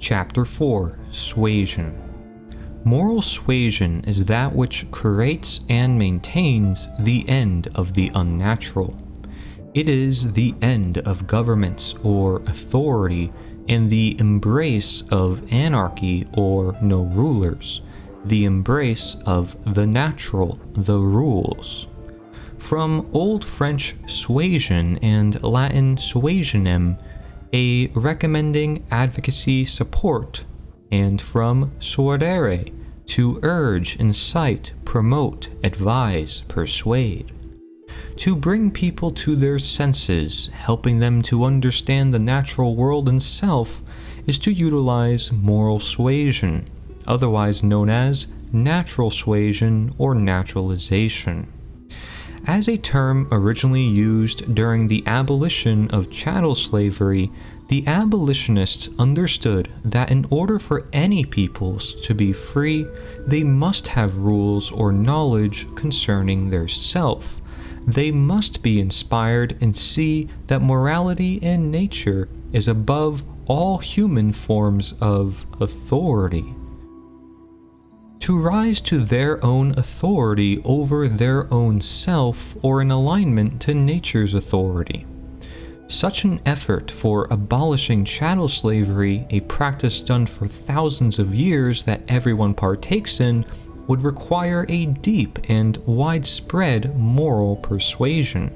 Chapter 4. Suasion. Moral suasion is that which creates and maintains the end of the unnatural. It is the end of governments or authority and the embrace of anarchy or no rulers, the embrace of the natural, the rules. From Old French suasion and Latin suasionem, a recommending, advocacy, support, and from suadere, to urge, incite, promote, advise, persuade. To bring people to their senses, helping them to understand the natural world and self, is to utilize moral suasion, otherwise known as natural suasion or naturalization. As a term originally used during the abolition of chattel slavery, the abolitionists understood that in order for any peoples to be free, they must have rules or knowledge concerning their self. They must be inspired and see that morality and nature is above all human forms of authority. To rise to their own authority over their own self or in alignment to nature's authority. Such an effort for abolishing chattel slavery, a practice done for thousands of years that everyone partakes in, would require a deep and widespread moral persuasion.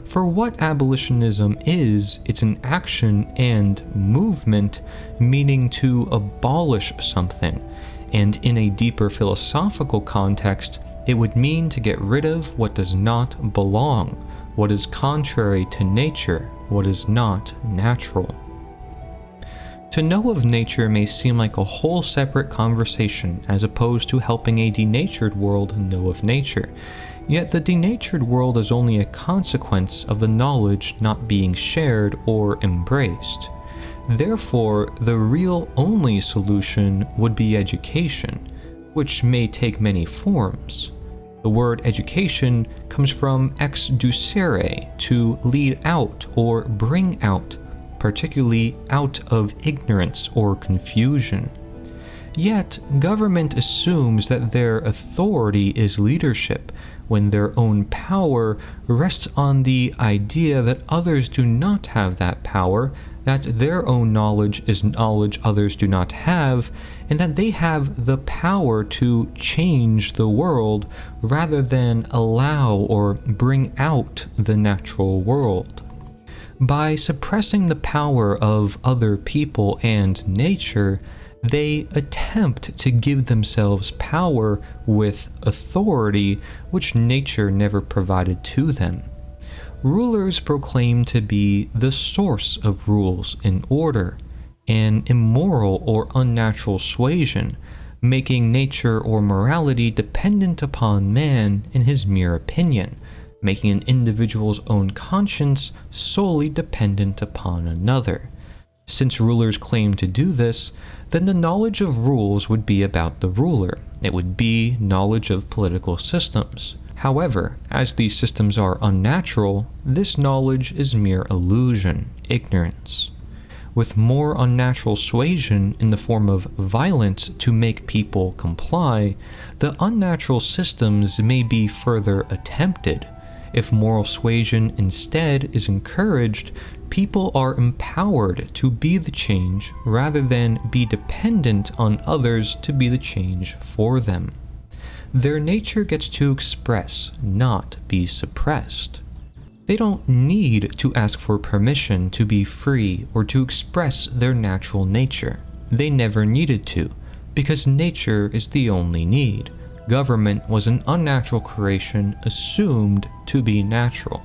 For what abolitionism is, it's an action and movement, meaning to abolish something. And in a deeper philosophical context, it would mean to get rid of what does not belong, what is contrary to nature, what is not natural. To know of nature may seem like a whole separate conversation as opposed to helping a denatured world know of nature. Yet the denatured world is only a consequence of the knowledge not being shared or embraced. Therefore, the real only solution would be education, which may take many forms. The word education comes from exducere, to lead out or bring out, particularly out of ignorance or confusion. Yet, government assumes that their authority is leadership, when their own power rests on the idea that others do not have that power, that their own knowledge is knowledge others do not have, and that they have the power to change the world rather than allow or bring out the natural world. By suppressing the power of other people and nature, they attempt to give themselves power with authority which nature never provided to them. Rulers proclaim to be the source of rules and order, an immoral or unnatural suasion, making nature or morality dependent upon man in his mere opinion, making an individual's own conscience solely dependent upon another. Since rulers claim to do this, then the knowledge of rules would be about the ruler. It would be knowledge of political systems. However, as these systems are unnatural, this knowledge is mere illusion, ignorance. With more unnatural suasion in the form of violence to make people comply, the unnatural systems may be further attempted. If moral suasion instead is encouraged, people are empowered to be the change rather than be dependent on others to be the change for them. Their nature gets to express, not be suppressed. They don't need to ask for permission to be free or to express their natural nature. They never needed to, because nature is the only need. Government was an unnatural creation assumed to be natural.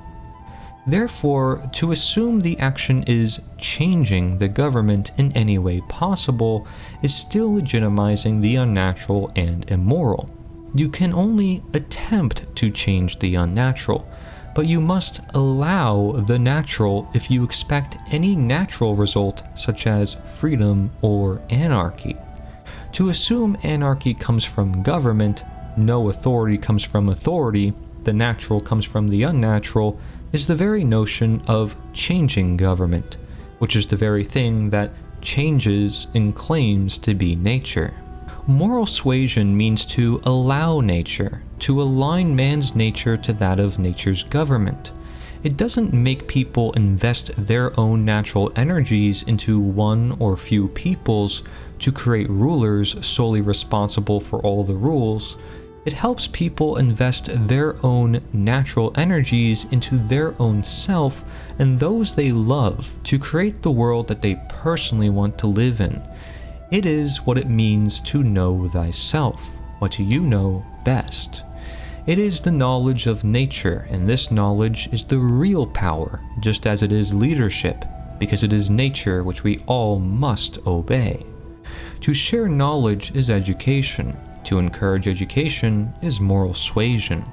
Therefore, to assume the action is changing the government in any way possible is still legitimizing the unnatural and immoral. You can only attempt to change the unnatural, but you must allow the natural if you expect any natural result such as freedom or anarchy. To assume anarchy comes from government, no authority comes from authority, the natural comes from the unnatural, is the very notion of changing government, which is the very thing that changes and claims to be nature. Moral suasion means to allow nature, to align man's nature to that of nature's government. It doesn't make people invest their own natural energies into one or few peoples to create rulers solely responsible for all the rules. It helps people invest their own natural energies into their own self and those they love to create the world that they personally want to live in. It is what it means to know thyself, what you know best. It is the knowledge of nature, and this knowledge is the real power, just as it is leadership, because it is nature which we all must obey. To share knowledge is education. To encourage education is moral suasion.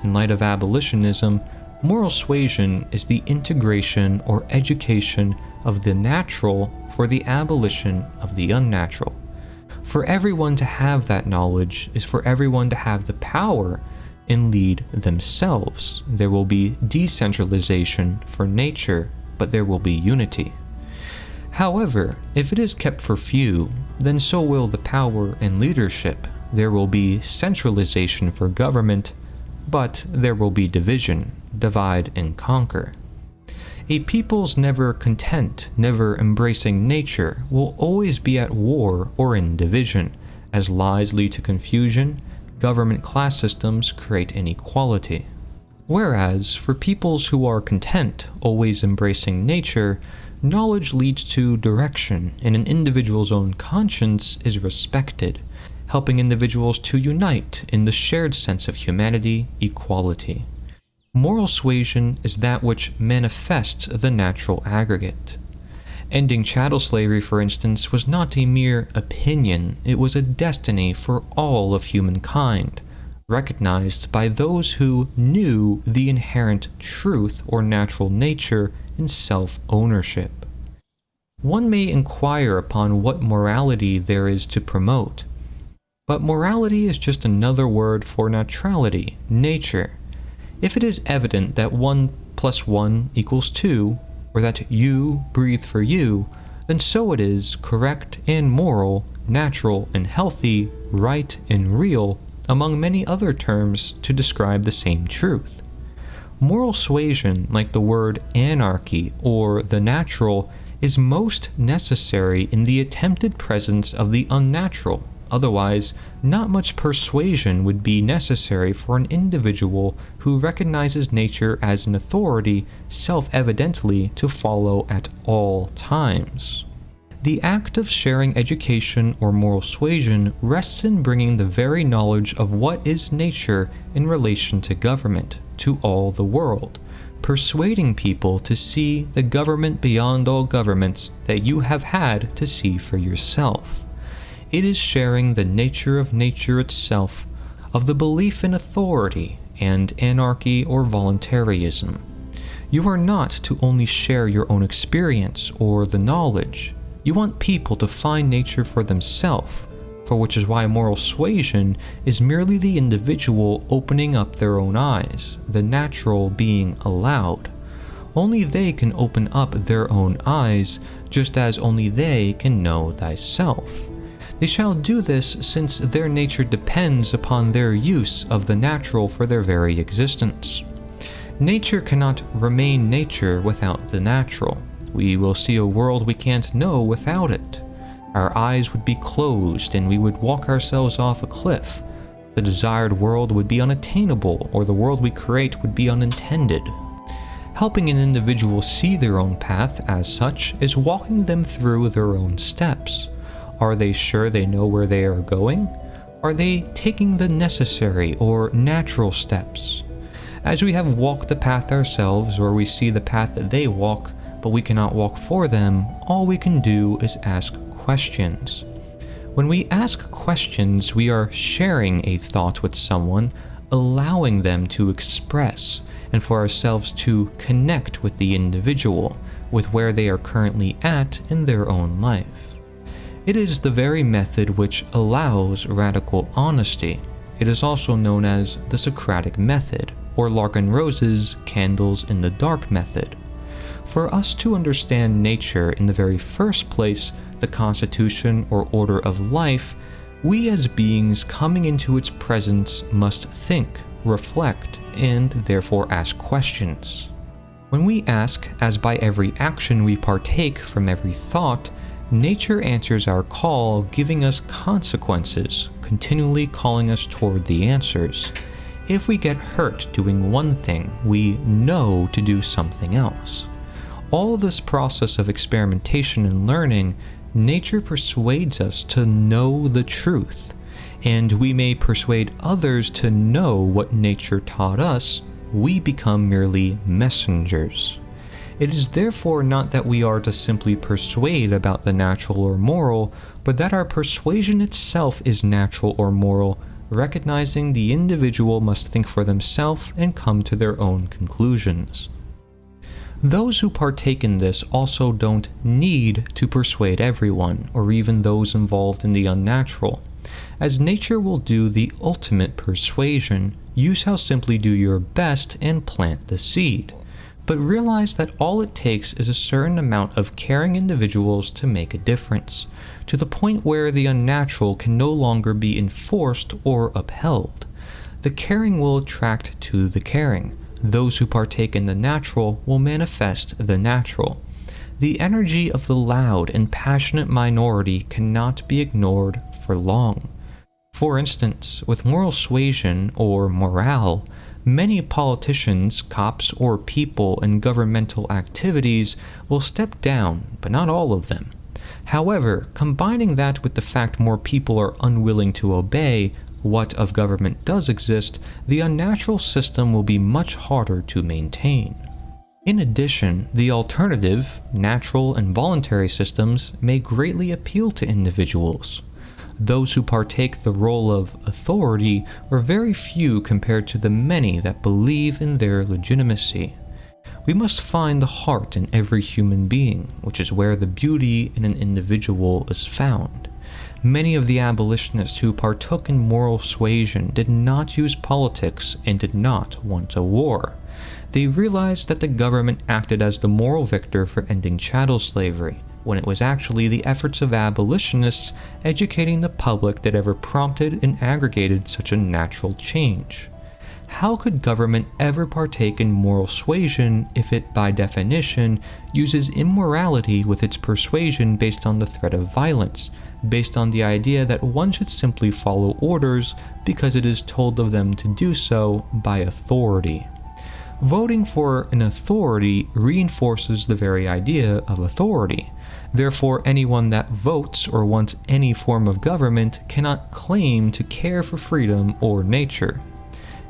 In light of abolitionism, moral suasion is the integration or education of the natural for the abolition of the unnatural. For everyone to have that knowledge is for everyone to have the power and lead themselves. There will be decentralization for nature, but there will be unity. However, if it is kept for few, then so will the power and leadership. There will be centralization for government, but there will be division, divide and conquer. A people's never content, never embracing nature will always be at war or in division, as lies lead to confusion, government class systems create inequality. Whereas, for peoples who are content, always embracing nature, knowledge leads to direction, and an individual's own conscience is respected, helping individuals to unite in the shared sense of humanity, equality. Moral suasion is that which manifests the natural aggregate. Ending chattel slavery, for instance, was not a mere opinion, it was a destiny for all of humankind, recognized by those who knew the inherent truth or natural nature in self-ownership. One may inquire upon what morality there is to promote, but morality is just another word for neutrality, nature. If it is evident that 1 + 1 = 2, or that you breathe for you, then so it is correct and moral, natural and healthy, right and real, among many other terms to describe the same truth. Moral suasion, like the word anarchy or the natural, is most necessary in the attempted presence of the unnatural. Otherwise, not much persuasion would be necessary for an individual who recognizes nature as an authority self-evidently to follow at all times. The act of sharing education or moral suasion rests in bringing the very knowledge of what is nature in relation to government to all the world, persuading people to see the government beyond all governments that you have had to see for yourself. It is sharing the nature of nature itself, of the belief in authority and anarchy or voluntarism. You are not to only share your own experience or the knowledge. You want people to find nature for themselves, for which is why moral suasion is merely the individual opening up their own eyes, the natural being allowed. Only they can open up their own eyes, just as only they can know thyself. They shall do this since their nature depends upon their use of the natural for their very existence. Nature cannot remain nature without the natural. We will see a world we can't know without it. Our eyes would be closed and we would walk ourselves off a cliff. The desired world would be unattainable, or the world we create would be unintended. Helping an individual see their own path as such is walking them through their own steps. Are they sure they know where they are going? Are they taking the necessary or natural steps? As we have walked the path ourselves, or we see the path that they walk, but we cannot walk for them, all we can do is ask questions. When we ask questions, we are sharing a thought with someone, allowing them to express, and for ourselves to connect with the individual, with where they are currently at in their own life. It is the very method which allows radical honesty. It is also known as the Socratic method, or Larkin Rose's candles in the dark method. For us to understand nature in the very first place, the constitution or order of life, we as beings coming into its presence must think, reflect, and therefore ask questions. When we ask, as by every action we partake from every thought, nature answers our call, giving us consequences, continually calling us toward the answers. If we get hurt doing one thing, we know to do something else. All this process of experimentation and learning, nature persuades us to know the truth, and we may persuade others to know what nature taught us. We become merely messengers. It is therefore not that we are to simply persuade about the natural or moral, but that our persuasion itself is natural or moral, recognizing the individual must think for themselves and come to their own conclusions. Those who partake in this also don't need to persuade everyone, or even those involved in the unnatural. As nature will do the ultimate persuasion, you shall simply do your best and plant the seed. But realize that all it takes is a certain amount of caring individuals to make a difference, to the point where the unnatural can no longer be enforced or upheld. The caring will attract to the caring. Those who partake in the natural will manifest the natural. The energy of the loud and passionate minority cannot be ignored for long. For instance, with moral suasion or morale, many politicians, cops, or people in governmental activities will step down, but not all of them. However, combining that with the fact more people are unwilling to obey what of government does exist, the unnatural system will be much harder to maintain. In addition, the alternative, natural and voluntary systems may greatly appeal to individuals. Those who partake the role of authority are very few compared to the many that believe in their legitimacy. We must find the heart in every human being, which is where the beauty in an individual is found. Many of the abolitionists who partook in moral suasion did not use politics and did not want a war. They realized that the government acted as the moral victor for ending chattel slavery, when it was actually the efforts of abolitionists educating the public that ever prompted and aggregated such a natural change. How could government ever partake in moral suasion if it, by definition, uses immorality with its persuasion based on the threat of violence, based on the idea that one should simply follow orders because it is told of them to do so by authority? Voting for an authority reinforces the very idea of authority. Therefore, anyone that votes or wants any form of government cannot claim to care for freedom or nature.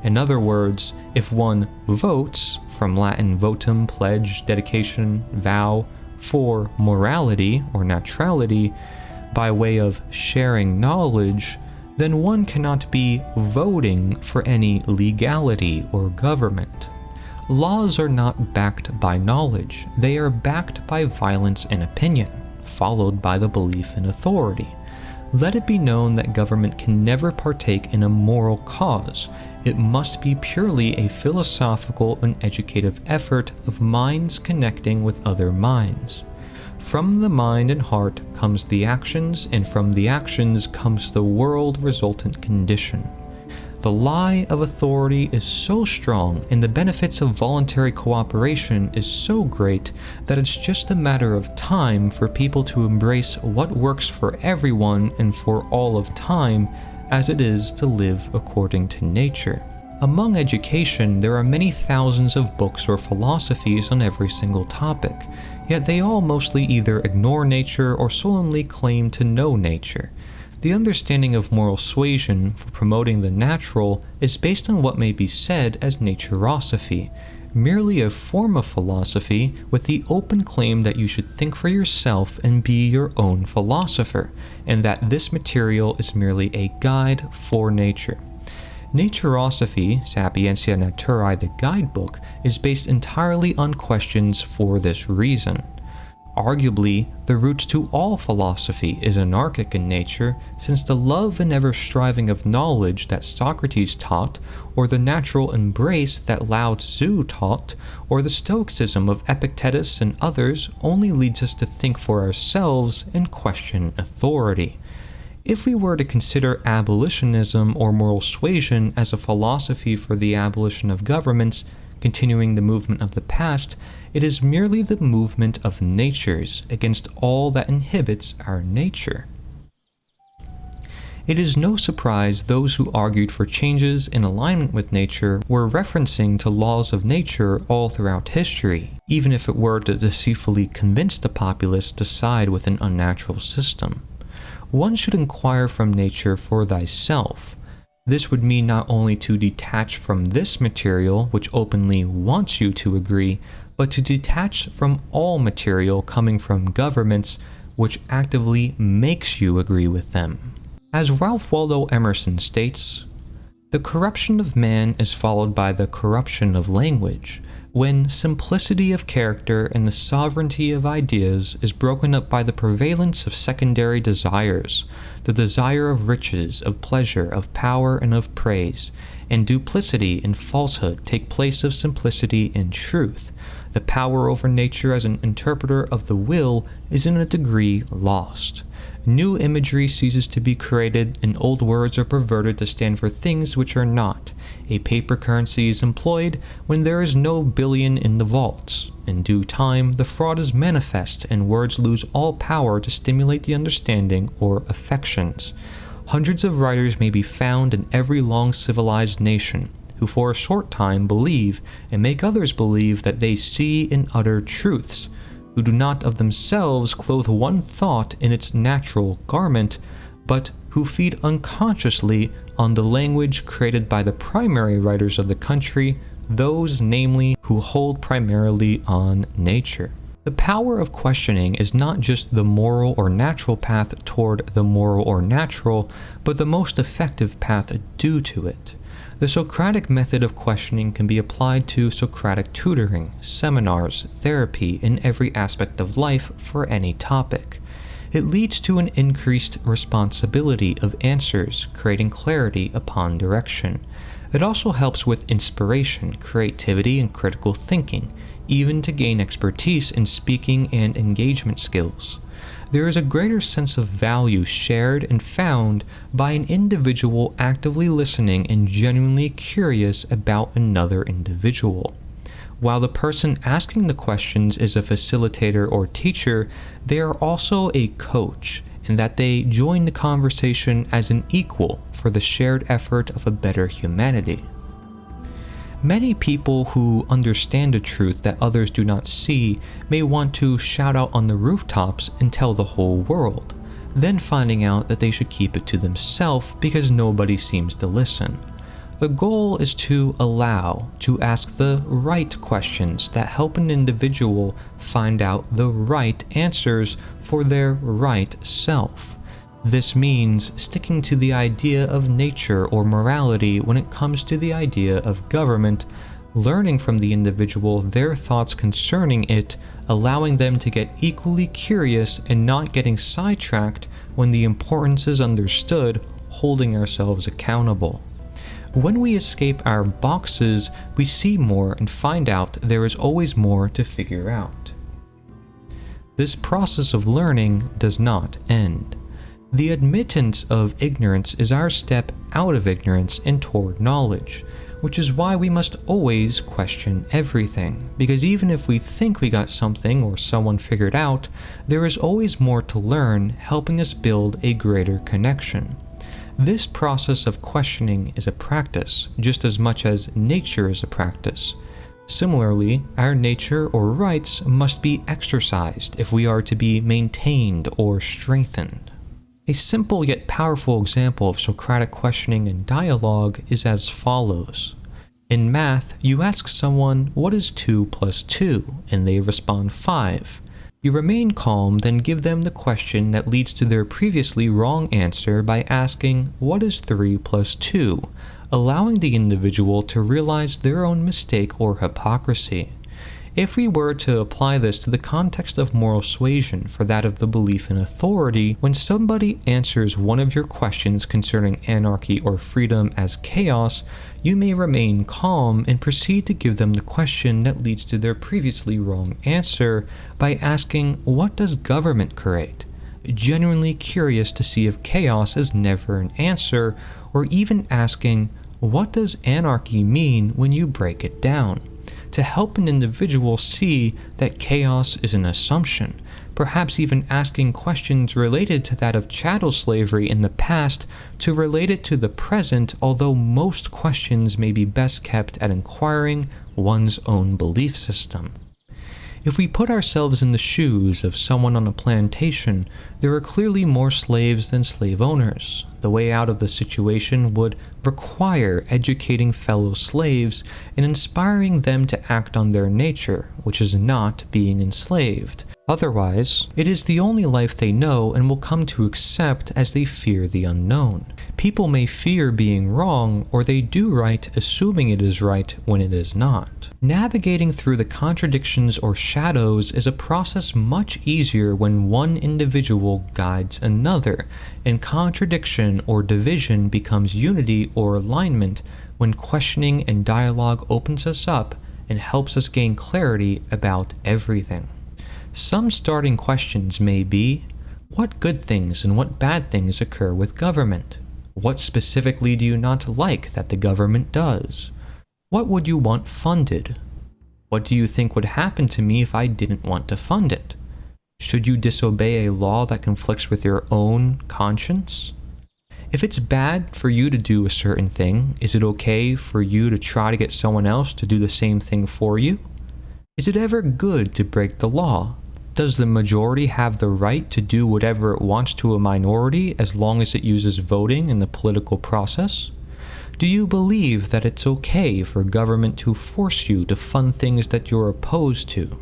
In other words, if one votes, from Latin votum, pledge, dedication, vow, for morality or naturality, by way of sharing knowledge, then one cannot be voting for any legality or government. Laws are not backed by knowledge, they are backed by violence and opinion, followed by the belief in authority. Let it be known that government can never partake in a moral cause. It must be purely a philosophical and educative effort of minds connecting with other minds. From the mind and heart comes the actions, and from the actions comes the world resultant condition. The lie of authority is so strong, and the benefits of voluntary cooperation is so great that it's just a matter of time for people to embrace what works for everyone and for all of time, as it is to live according to nature. Among education, there are many thousands of books or philosophies on every single topic, yet they all mostly either ignore nature or solemnly claim to know nature. The understanding of moral suasion for promoting the natural is based on what may be said as naturosophy, merely a form of philosophy with the open claim that you should think for yourself and be your own philosopher, and that this material is merely a guide for nature. Naturosophy, Sapientia Naturae the guidebook, is based entirely on questions for this reason. Arguably, the roots to all philosophy is anarchic in nature, since the love and ever-striving of knowledge that Socrates taught, or the natural embrace that Lao Tzu taught, or the stoicism of Epictetus and others only leads us to think for ourselves and question authority. If we were to consider abolitionism or moral suasion as a philosophy for the abolition of governments, continuing the movement of the past, it is merely the movement of natures against all that inhibits our nature. It is no surprise those who argued for changes in alignment with nature were referencing to laws of nature all throughout history, even if it were to deceitfully convince the populace to side with an unnatural system. One should inquire from nature for thyself. This would mean not only to detach from this material, which openly wants you to agree, but to detach from all material coming from governments, which actively makes you agree with them. As Ralph Waldo Emerson states, "The corruption of man is followed by the corruption of language, when simplicity of character and the sovereignty of ideas is broken up by the prevalence of secondary desires, the desire of riches, of pleasure, of power, and of praise, and duplicity and falsehood take place of simplicity and truth. The power over nature as an interpreter of the will is in a degree lost. New imagery ceases to be created, and old words are perverted to stand for things which are not. A paper currency is employed when there is no billion in the vaults. In due time, the fraud is manifest, and words lose all power to stimulate the understanding or affections. Hundreds of writers may be found in every long-civilized nation, who for a short time believe and make others believe that they see and utter truths, who do not of themselves clothe one thought in its natural garment, but who feed unconsciously on the language created by the primary writers of the country, those, namely, who hold primarily on nature." The power of questioning is not just the moral or natural path toward the moral or natural, but the most effective path due to it. The Socratic method of questioning can be applied to Socratic tutoring, seminars, therapy, in every aspect of life for any topic. It leads to an increased responsibility of answers, creating clarity upon direction. It also helps with inspiration, creativity, and critical thinking, even to gain expertise in speaking and engagement skills. There is a greater sense of value shared and found by an individual actively listening and genuinely curious about another individual. While the person asking the questions is a facilitator or teacher, they are also a coach, in that they join the conversation as an equal for the shared effort of a better humanity. Many people who understand a truth that others do not see may want to shout out on the rooftops and tell the whole world, then finding out that they should keep it to themselves because nobody seems to listen. The goal is to ask the right questions that help an individual find out the right answers for their right self. This means sticking to the idea of nature or morality when it comes to the idea of government, learning from the individual their thoughts concerning it, allowing them to get equally curious and not getting sidetracked when the importance is understood, holding ourselves accountable. When we escape our boxes, we see more and find out there is always more to figure out. This process of learning does not end. The admittance of ignorance is our step out of ignorance and toward knowledge, which is why we must always question everything, because even if we think we got something or someone figured out, there is always more to learn, helping us build a greater connection. This process of questioning is a practice, just as much as nature is a practice. Similarly, our nature or rights must be exercised if we are to be maintained or strengthened. A simple yet powerful example of Socratic questioning and dialogue is as follows. In math, you ask someone, "What is 2 plus 2?" and they respond 5. You remain calm, then give them the question that leads to their previously wrong answer by asking, "What is 3 plus 2?" allowing the individual to realize their own mistake or hypocrisy. If we were to apply this to the context of moral suasion for that of the belief in authority, when somebody answers one of your questions concerning anarchy or freedom as chaos, you may remain calm and proceed to give them the question that leads to their previously wrong answer by asking, what does government create? Genuinely curious to see if chaos is never an answer, or even asking, what does anarchy mean when you break it down? To help an individual see that chaos is an assumption, perhaps even asking questions related to that of chattel slavery in the past to relate it to the present, although most questions may be best kept at inquiring one's own belief system. If we put ourselves in the shoes of someone on a plantation, there are clearly more slaves than slave owners. The way out of the situation would require educating fellow slaves and inspiring them to act on their nature, which is not being enslaved. Otherwise, it is the only life they know and will come to accept as they fear the unknown. People may fear being wrong, or they do right assuming it is right when it is not. Navigating through the contradictions or shadows is a process much easier when one individual guides another, and contradiction or division becomes unity or alignment when questioning and dialogue opens us up and helps us gain clarity about everything. Some starting questions may be, what good things and what bad things occur with government? What specifically do you not like that the government does? What would you want funded? What do you think would happen to me if I didn't want to fund it? Should you disobey a law that conflicts with your own conscience? If it's bad for you to do a certain thing, is it okay for you to try to get someone else to do the same thing for you? Is it ever good to break the law? Does the majority have the right to do whatever it wants to a minority as long as it uses voting in the political process? Do you believe that it's okay for government to force you to fund things that you're opposed to?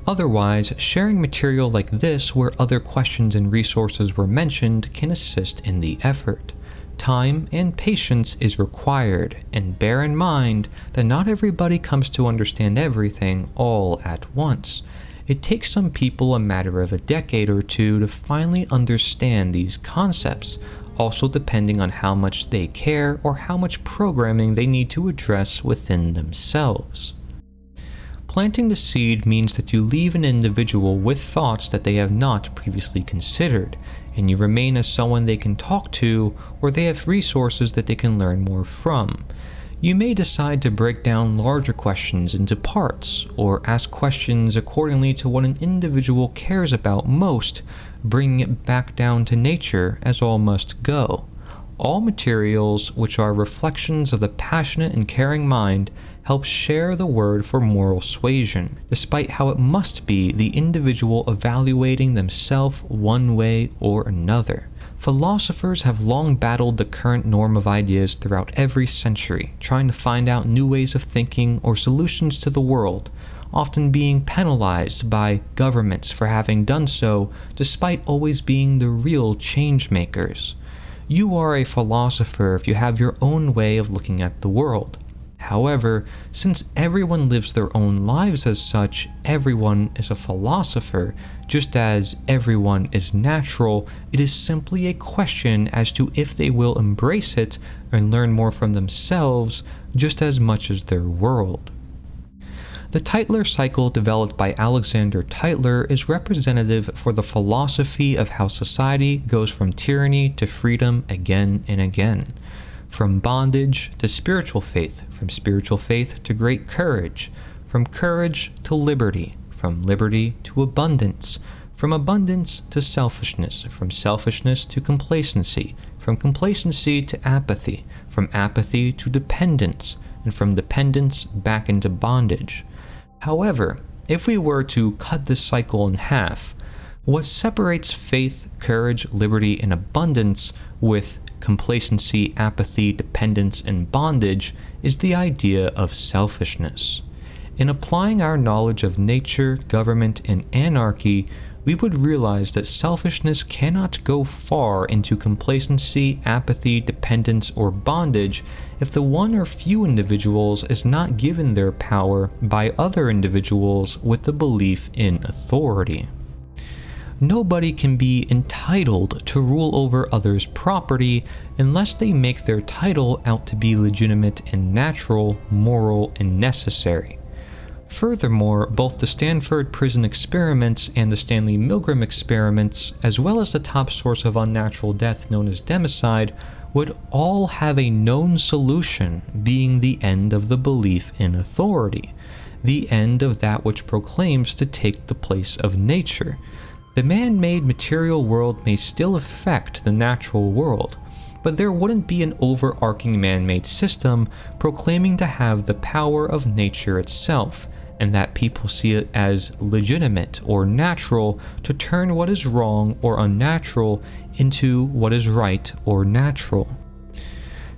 Otherwise, sharing material like this where other questions and resources were mentioned can assist in the effort. Time and patience is required, and bear in mind that not everybody comes to understand everything all at once. It takes some people a matter of a decade or two to finally understand these concepts, also depending on how much they care or how much programming they need to address within themselves. Planting the seed means that you leave an individual with thoughts that they have not previously considered, and you remain as someone they can talk to, or they have resources that they can learn more from. You may decide to break down larger questions into parts, or ask questions accordingly to what an individual cares about most, bringing it back down to nature as all must go. All materials which are reflections of the passionate and caring mind help share the word for moral suasion, despite how it must be the individual evaluating themselves one way or another. Philosophers have long battled the current norm of ideas throughout every century, trying to find out new ways of thinking or solutions to the world, often being penalized by governments for having done so, despite always being the real change makers. You are a philosopher if you have your own way of looking at the world. However, since everyone lives their own lives as such, everyone is a philosopher, just as everyone is natural. It is simply a question as to if they will embrace it and learn more from themselves just as much as their world. The Tytler cycle developed by Alexander Tytler is representative for the philosophy of how society goes from tyranny to freedom again and again. From bondage to spiritual faith, from spiritual faith to great courage, from courage to liberty, from liberty to abundance, from abundance to selfishness, from selfishness to complacency, from complacency to apathy, from apathy to dependence, and from dependence back into bondage. However, if we were to cut this cycle in half, what separates faith, courage, liberty, and abundance with complacency, apathy, dependence, and bondage is the idea of selfishness. In applying our knowledge of nature, government, and anarchy, we would realize that selfishness cannot go far into complacency, apathy, dependence, or bondage if the one or few individuals is not given their power by other individuals with the belief in authority. Nobody can be entitled to rule over others' property unless they make their title out to be legitimate and natural, moral, and necessary. Furthermore, both the Stanford Prison experiments and the Stanley Milgram experiments, as well as the top source of unnatural death known as democide, would all have a known solution being the end of the belief in authority, the end of that which proclaims to take the place of nature. The man-made material world may still affect the natural world, but there wouldn't be an overarching man-made system proclaiming to have the power of nature itself, and that people see it as legitimate or natural to turn what is wrong or unnatural into what is right or natural.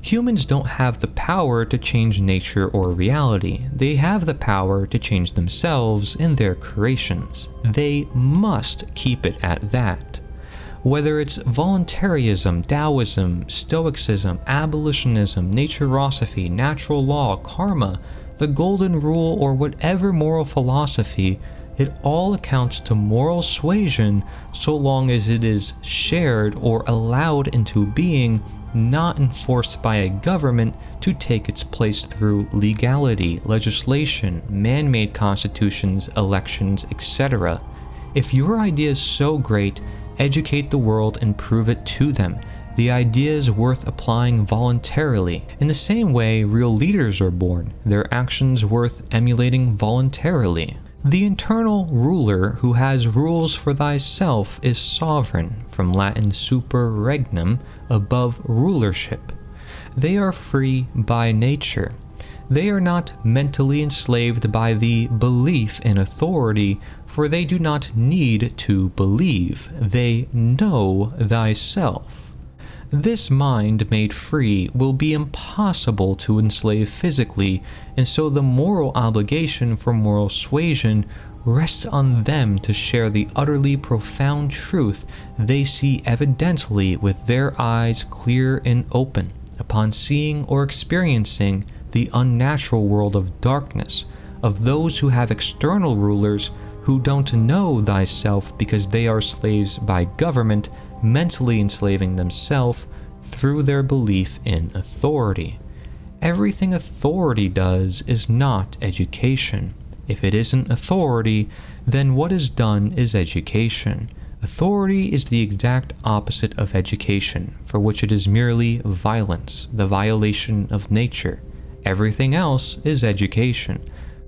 Humans don't have the power to change nature or reality. They have the power to change themselves and their creations. They must keep it at that. Whether it's voluntarism, Taoism, Stoicism, abolitionism, naturosophy, natural law, karma, the golden rule, or whatever moral philosophy, it all accounts to moral suasion so long as it is shared or allowed into being, not enforced by a government to take its place through legality, legislation, man-made constitutions, elections, etc. If your idea is so great, educate the world and prove it to them. The idea is worth applying voluntarily. In the same way real leaders are born, their actions worth emulating voluntarily. The internal ruler who has rules for thyself is sovereign, from Latin super regnum, above rulership. They are free by nature. They are not mentally enslaved by the belief in authority, for they do not need to believe. They know thyself. This mind made free will be impossible to enslave physically, and so the moral obligation for moral suasion rests on them to share the utterly profound truth they see evidently with their eyes clear and open, upon seeing or experiencing the unnatural world of darkness, of those who have external rulers who don't know thyself because they are slaves by government, mentally enslaving themselves through their belief in authority. Everything authority does is not education. If it isn't authority, then what is done is education. Authority is the exact opposite of education, for which it is merely violence, the violation of nature. Everything else is education.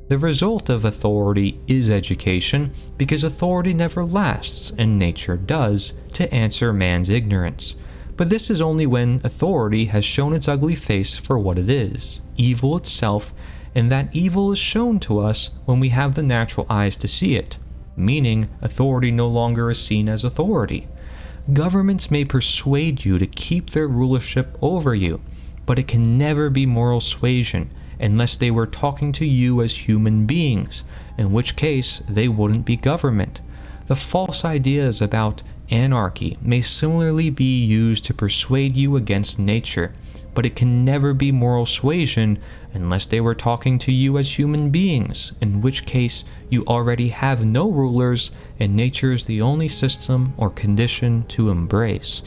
The result of authority is education, because authority never lasts, and nature does, to answer man's ignorance. But this is only when authority has shown its ugly face for what it is, evil itself, and that evil is shown to us when we have the natural eyes to see it, meaning authority no longer is seen as authority. Governments may persuade you to keep their rulership over you, but it can never be moral suasion, unless they were talking to you as human beings, in which case they wouldn't be government. The false ideas about anarchy may similarly be used to persuade you against nature, but it can never be moral suasion unless they were talking to you as human beings, in which case you already have no rulers and nature is the only system or condition to embrace.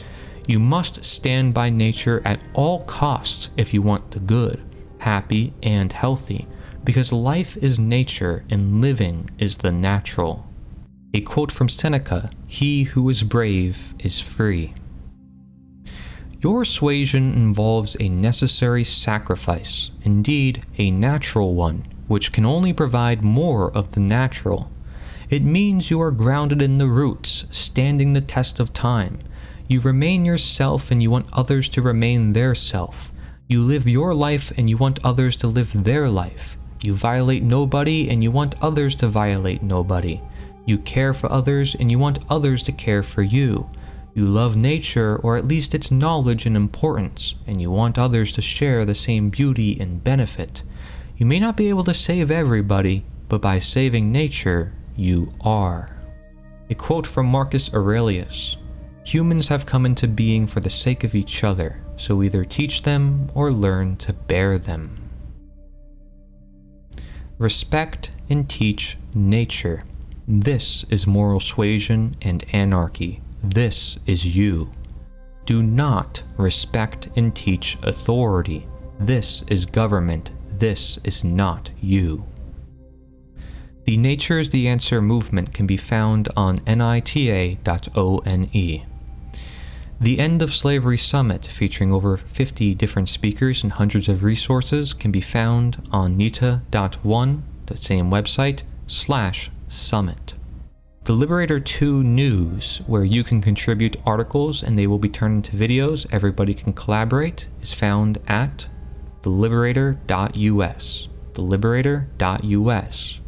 You must stand by nature at all costs if you want the good, happy, and healthy, because life is nature and living is the natural. A quote from Seneca, "He who is brave is free." Your suasion involves a necessary sacrifice, indeed a natural one, which can only provide more of the natural. It means you are grounded in the roots, standing the test of time. You remain yourself and you want others to remain their self. You live your life and you want others to live their life. You violate nobody and you want others to violate nobody. You care for others and you want others to care for you. You love nature, or at least its knowledge and importance, and you want others to share the same beauty and benefit. You may not be able to save everybody, but by saving nature, you are. A quote from Marcus Aurelius: "Humans have come into being for the sake of each other, so either teach them or learn to bear them." Respect and teach nature. This is moral suasion and anarchy. This is you. Do not respect and teach authority. This is government. This is not you. The Nature is the Answer movement can be found on nita.one. The End of Slavery Summit, featuring over 50 different speakers and hundreds of resources, can be found on nita.one, the same website, /summit. The Liberator 2 News, where you can contribute articles and they will be turned into videos, everybody can collaborate, is found at theliberator.us. theliberator.us.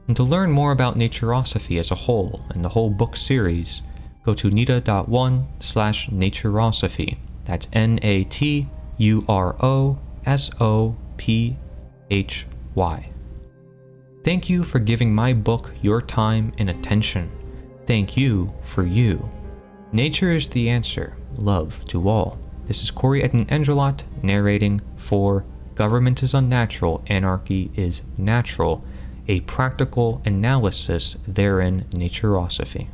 And to learn more about Naturosophy as a whole and the whole book series, go to nita.one/Naturosophy. That's NATUROSOPHY. Thank you for giving my book your time and attention. Thank you for you. Nature is the answer. Love to all. This is Cory Angelot narrating for Government is Unnatural, Anarchy is Natural, a practical analysis therein Naturosophy.